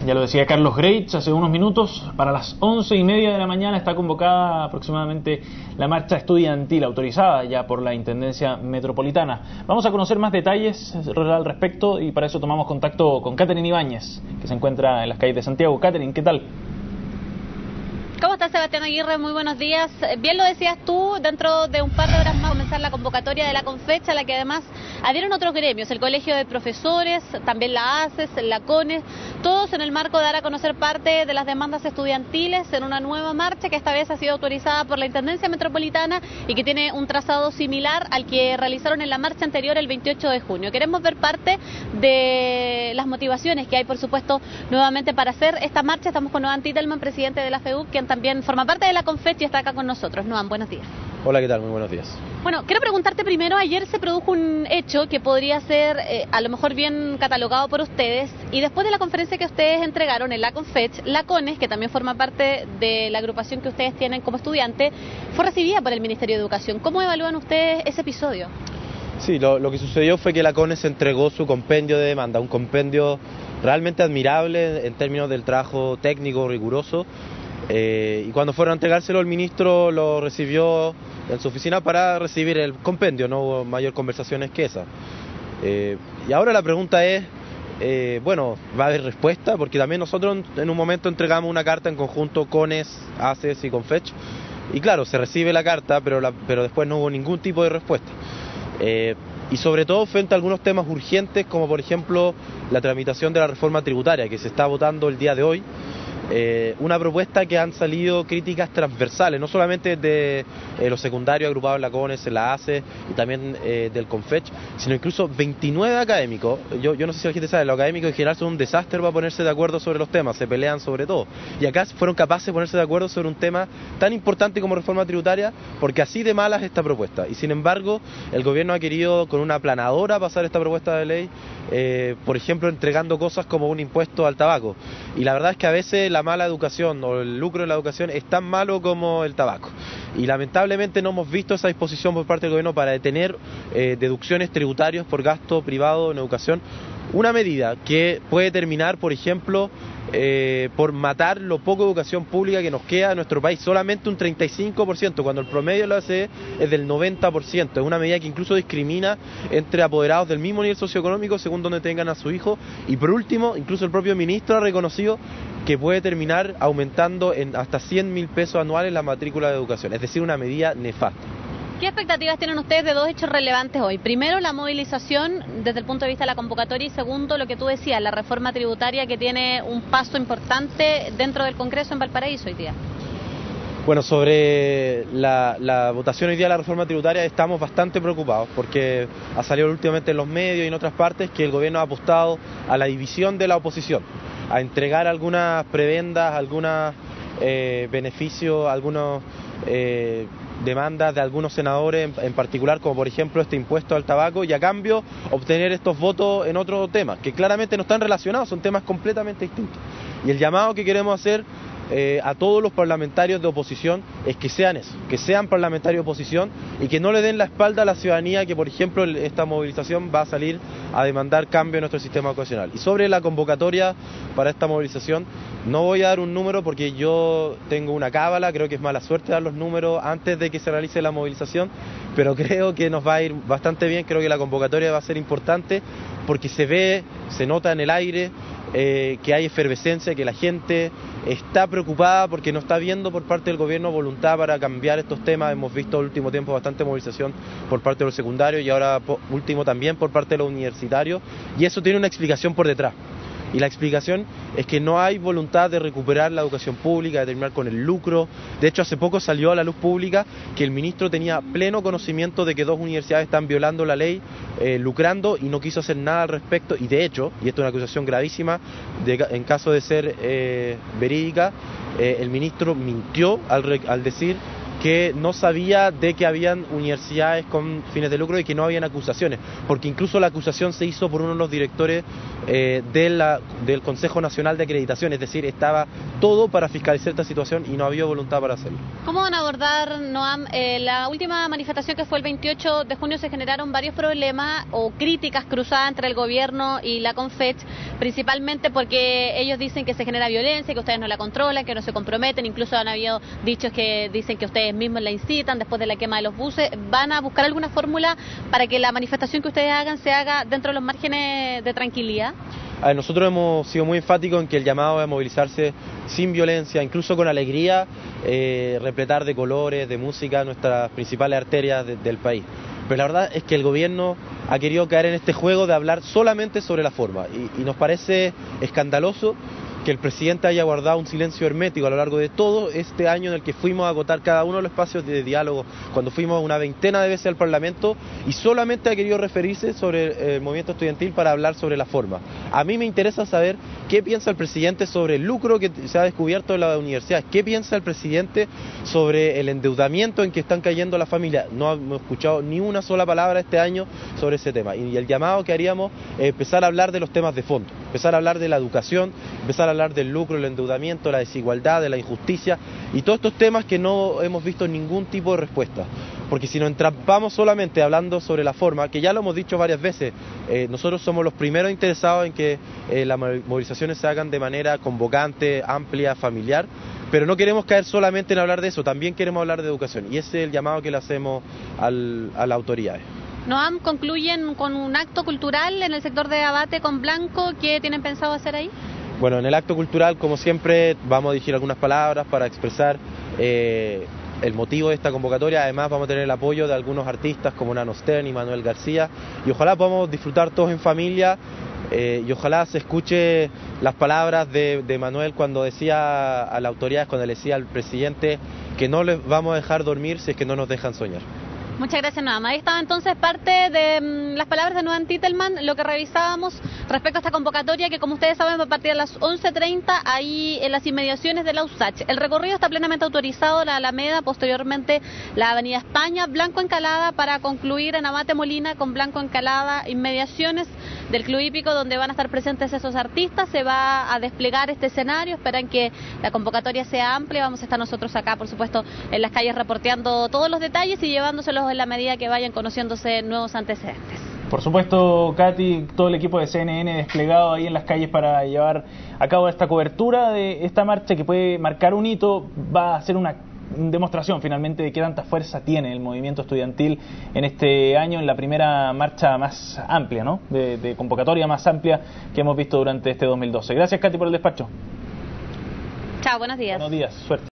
Ya lo decía Carlos Greitz hace unos minutos, para las 11:30 de la mañana está convocada aproximadamente la marcha estudiantil autorizada ya por la Intendencia Metropolitana. Vamos a conocer más detalles al respecto y para eso tomamos contacto con Catherine Ibáñez, que se encuentra en las calles de Santiago. Catherine, ¿qué tal? ¿Cómo estás, Sebastián Aguirre? Muy buenos días. Bien lo decías tú, dentro de un par de horas más va a comenzar la convocatoria de la Confech, a la que además adhieren otros gremios, el Colegio de Profesores, también la ACES, la CONES, todos en el marco de dar a conocer parte de las demandas estudiantiles en una nueva marcha que esta vez ha sido autorizada por la Intendencia Metropolitana y que tiene un trazado similar al que realizaron en la marcha anterior el 28 de junio. Queremos ver parte de las motivaciones que hay, por supuesto, nuevamente para hacer esta marcha. Estamos con Noam Titelman, presidente de la FEUC, quien también forma parte de la Confech y está acá con nosotros. Noam, buenos días. Hola, ¿qué tal? Muy buenos días. Bueno, quiero preguntarte primero, ayer se produjo un hecho que podría ser a lo mejor bien catalogado por ustedes, y después de la conferencia que ustedes entregaron en la Confech, la CONES, que también forma parte de la agrupación que ustedes tienen como estudiante, fue recibida por el Ministerio de Educación. ¿Cómo evalúan ustedes ese episodio? Sí, lo que sucedió fue que la CONES entregó su compendio de demanda, un compendio realmente admirable en términos del trabajo técnico riguroso. Y cuando fueron a entregárselo, el ministro lo recibió en su oficina para recibir el compendio. No hubo mayor conversaciones que esa. Y ahora la pregunta es, bueno, ¿va a haber respuesta? Porque también nosotros en un momento entregamos una carta en conjunto, CONES, ACES y Confech, y claro, se recibe la carta, pero después no hubo ningún tipo de respuesta. Y sobre todo frente a algunos temas urgentes, como por ejemplo la tramitación de la reforma tributaria que se está votando el día de hoy. Una propuesta que han salido críticas transversales, no solamente de los secundarios agrupados en la CONES, en la ACE y también del Confech, sino incluso 29 académicos. Yo no sé si la gente sabe, los académicos en general son un desastre para ponerse de acuerdo sobre los temas, se pelean sobre todo. Y acá fueron capaces de ponerse de acuerdo sobre un tema tan importante como reforma tributaria, porque así de mala es esta propuesta. Y sin embargo, el gobierno ha querido con una aplanadora pasar esta propuesta de ley, por ejemplo, entregando cosas como un impuesto al tabaco. Y la verdad es que a veces la mala educación o el lucro de la educación es tan malo como el tabaco. Y lamentablemente no hemos visto esa disposición por parte del gobierno para detener deducciones tributarias por gasto privado en educación. Una medida que puede terminar, por ejemplo, por matar lo poco de educación pública que nos queda en nuestro país. Solamente un 35%, cuando el promedio de la OCDE es del 90%. Es una medida que incluso discrimina entre apoderados del mismo nivel socioeconómico según donde tengan a su hijo. Y por último, incluso el propio ministro ha reconocido que puede terminar aumentando en hasta 100.000 pesos anuales la matrícula de educación. Es decir, una medida nefasta. ¿Qué expectativas tienen ustedes de dos hechos relevantes hoy? Primero, la movilización desde el punto de vista de la convocatoria, y segundo, lo que tú decías, la reforma tributaria, que tiene un paso importante dentro del Congreso en Valparaíso hoy día. Bueno, sobre la votación hoy día de la reforma tributaria estamos bastante preocupados porque ha salido últimamente en los medios y en otras partes que el gobierno ha apostado a la división de la oposición, a entregar algunas prebendas, algunos beneficios, algunos demandas de algunos senadores en particular, como por ejemplo este impuesto al tabaco, y a cambio obtener estos votos en otros temas que claramente no están relacionados, son temas completamente distintos. Y el llamado que queremos hacer a todos los parlamentarios de oposición es que sean eso, que sean parlamentarios de oposición y que no le den la espalda a la ciudadanía que, por ejemplo, esta movilización va a salir a demandar cambio en nuestro sistema educacional. Y sobre la convocatoria para esta movilización, no voy a dar un número porque yo tengo una cábala, creo que es mala suerte dar los números antes de que se realice la movilización, pero creo que nos va a ir bastante bien, creo que la convocatoria va a ser importante porque se nota en el aire que hay efervescencia, que la gente está preocupada porque no está viendo por parte del gobierno voluntad para cambiar estos temas. Hemos visto en el último tiempo bastante movilización por parte de los secundarios y ahora último también por parte de los universitarios, y eso tiene una explicación por detrás. Y la explicación es que no hay voluntad de recuperar la educación pública, de terminar con el lucro. De hecho, hace poco salió a la luz pública que el ministro tenía pleno conocimiento de que dos universidades están violando la ley, lucrando, y no quiso hacer nada al respecto. Y de hecho, y esto es una acusación gravísima, en caso de ser verídica, el ministro mintió al decir que no sabía de que habían universidades con fines de lucro y que no habían acusaciones, porque incluso la acusación se hizo por uno de los directores del Consejo Nacional de Acreditación, es decir, estaba todo para fiscalizar esta situación y no había voluntad para hacerlo. ¿Cómo van a abordar, Noam, la última manifestación que fue el 28 de junio? Se generaron varios problemas o críticas cruzadas entre el gobierno y la Confech, principalmente porque ellos dicen que se genera violencia, que ustedes no la controlan, que no se comprometen, incluso han habido dichos que dicen que ustedes mismos la incitan después de la quema de los buses. ¿Van a buscar alguna fórmula para que la manifestación que ustedes hagan se haga dentro de los márgenes de tranquilidad? Nosotros hemos sido muy enfáticos en que el llamado es a movilizarse sin violencia, incluso con alegría, repletar de colores, de música nuestras principales arterias del país. Pero la verdad es que el gobierno ha querido caer en este juego de hablar solamente sobre la forma y nos parece escandaloso que el presidente haya guardado un silencio hermético a lo largo de todo este año en el que fuimos a agotar cada uno de los espacios de diálogo, cuando fuimos una veintena de veces al Parlamento, y solamente ha querido referirse sobre el movimiento estudiantil para hablar sobre la forma. A mí me interesa saber qué piensa el presidente sobre el lucro que se ha descubierto en las universidades, qué piensa el presidente sobre el endeudamiento en que están cayendo las familias. No hemos escuchado ni una sola palabra este año sobre ese tema, y el llamado que haríamos es empezar a hablar de los temas de fondo, empezar a hablar de la educación, empezar a hablar del lucro, el endeudamiento, la desigualdad, de la injusticia y todos estos temas que no hemos visto ningún tipo de respuesta. Porque si nos entrampamos solamente hablando sobre la forma, que ya lo hemos dicho varias veces, nosotros somos los primeros interesados en que las movilizaciones se hagan de manera convocante, amplia, familiar, pero no queremos caer solamente en hablar de eso, también queremos hablar de educación, y ese es el llamado que le hacemos a las autoridades. Noam, concluyen con un acto cultural en el sector de Abate con Blanco. ¿Qué tienen pensado hacer ahí? Bueno, en el acto cultural, como siempre, vamos a dirigir algunas palabras para expresar el motivo de esta convocatoria. Además, vamos a tener el apoyo de algunos artistas como Nano Stern y Manuel García, y ojalá podamos disfrutar todos en familia, y ojalá se escuche las palabras de Manuel cuando decía a las autoridades, cuando le decía al presidente que no les vamos a dejar dormir si es que no nos dejan soñar. Muchas gracias, Noam. Ahí estaba entonces parte de las palabras de Noam Titelman, lo que revisábamos respecto a esta convocatoria que, como ustedes saben, va a partir a las 11:30 ahí en las inmediaciones de la USACH. El recorrido está plenamente autorizado, la Alameda, posteriormente la Avenida España, Blanco Encalada, para concluir en Abate Molina con Blanco Encalada, inmediaciones del Club Hípico, donde van a estar presentes esos artistas. Se va a desplegar este escenario, esperan que la convocatoria sea amplia. Vamos a estar nosotros acá, por supuesto, en las calles reporteando todos los detalles y llevándoselos en la medida que vayan conociéndose nuevos antecedentes. Por supuesto, Katy, todo el equipo de CNN desplegado ahí en las calles para llevar a cabo esta cobertura de esta marcha que puede marcar un hito. Va a ser una demostración finalmente de qué tanta fuerza tiene el movimiento estudiantil en este año, en la primera marcha más amplia, ¿no? de convocatoria más amplia que hemos visto durante este 2012. Gracias, Katy, por el despacho. Chao, buenos días. Buenos días, suerte.